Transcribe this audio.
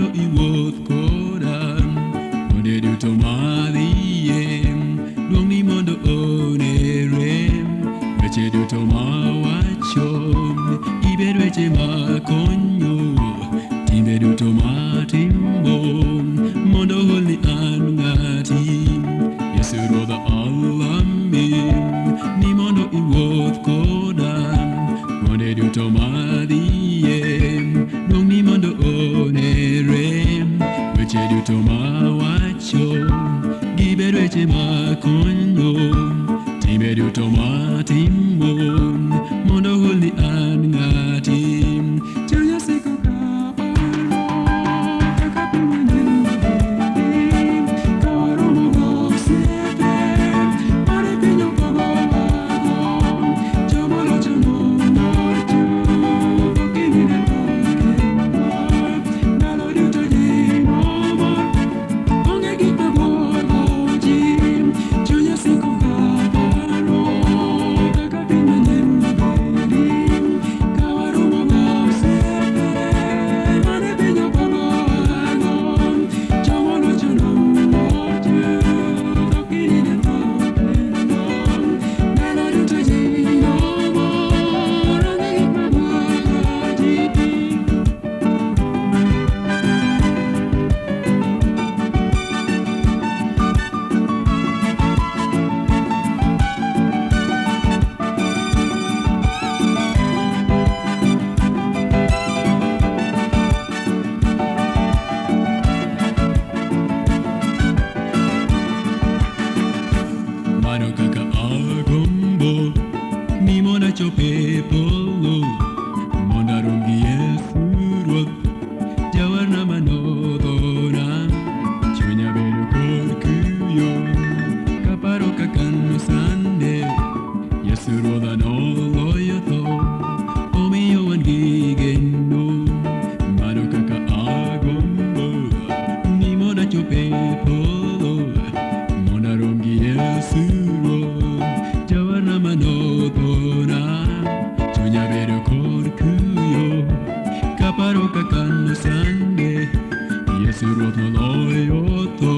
mondo iwuoth koda kuonde duto madhiye. Duong'ni mondo onere weche duto mawacho, ibed weche makonyo timbe duto matimo, mondo holni an ng'ati Yesu Ruodha alamin. Ni mondo iwuoth koda kuonde duto madhiye. Duong'ni mondo onere weche duto mawacho, gibed weche makonyo timbe duto matimo, mondo holni an ng'ati. Chunya siko kaparo kaka pi manyien kawaromo gosiepe mane piny opogowago. Joma locho nomor chuth okinyi ne ndalo duto ji nomor, onge gik mabuogo ji. Chunya siko kaparo kaka pi manyien kawaromo gosiepe mane piny opogowago. Joma locho nomor chuth okinyi ne ndalo duto ji nomor, onge gik mabuogo ji. Mano kaka agombo ni mondo achop e polo, mondo arom gi Yesu Ruoth jawarna manodhona. Chunya bedo kod kuyo kaparo kaka nosande, Yesu Ruodha noloyo tho, omiyo wan gi geno. Mano kaka agombo ni mondo achop e polo, mondo arom gi Yesu Ruoth jawarna manodhona. Chunya bedo kod kuyo kaparo kaka nosande, Yesu Ruoth noloyo tho,